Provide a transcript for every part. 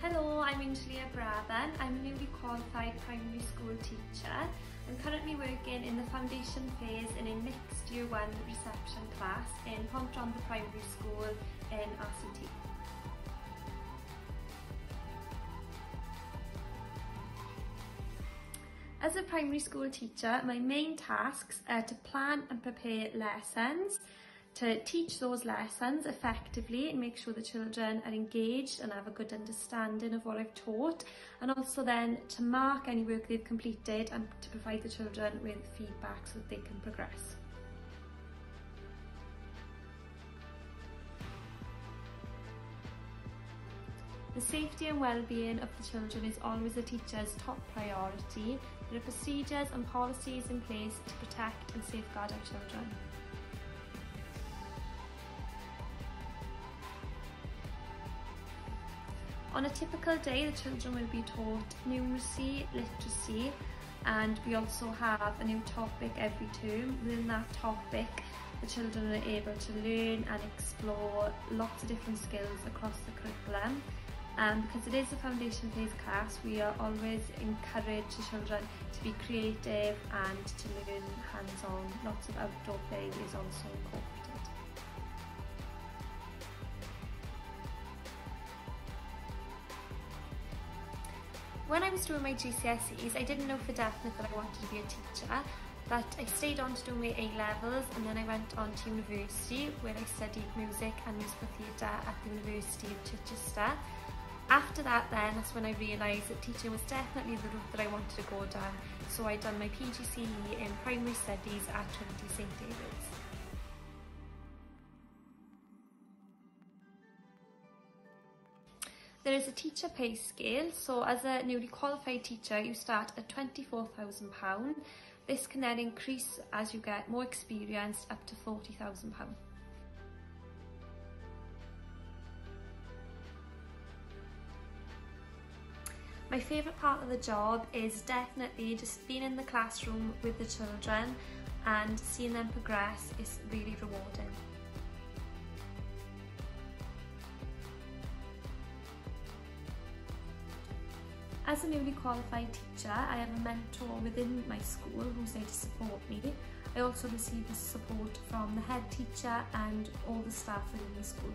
Hello, I'm Angelea. I'm a newly qualified primary school teacher. I'm currently working in the foundation phase in a mixed Year 1 reception class in Rhondda Primary School in RCT. As a primary school teacher, my main tasks are to plan and prepare lessons, to teach those lessons effectively and make sure the children are engaged and have a good understanding of what I've taught, and also then to mark any work they've completed and to provide the children with feedback so that they can progress. The safety and well-being of the children is always a teacher's top priority. There are procedures and policies in place to protect and safeguard our children. On a typical day, the children will be taught numeracy, literacy, and we also have a new topic every term. Within that topic, the children are able to learn and explore lots of different skills across the curriculum. And because it is a foundation phase class, we are always encourage the children to be creative and to learn hands-on. Lots of outdoor play is also incorporated. When I was doing my GCSEs, I didn't know for definite that I wanted to be a teacher, but I stayed on to do my A-levels, and then I went on to university where I studied music and musical theatre at the University of Chichester. After that then, that's when I realised that teaching was definitely the route that I wanted to go down, so I done my PGCE in primary studies at Trinity St David's. There is a teacher pay scale, so as a newly qualified teacher you start at £24,000. This can then increase as you get more experience up to £40,000. My favourite part of the job is definitely just being in the classroom with the children, and seeing them progress is really rewarding. As a newly qualified teacher, I have a mentor within my school who's there to support me. I also receive the support from the head teacher and all the staff within the school.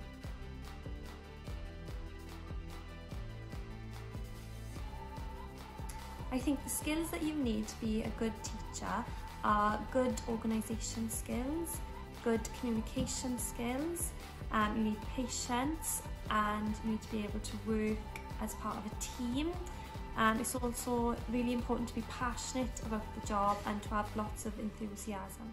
I think the skills that you need to be a good teacher are good organisation skills, good communication skills, you need patience, and you need to be able to work as part of a team. It's also really important to be passionate about the job and to have lots of enthusiasm.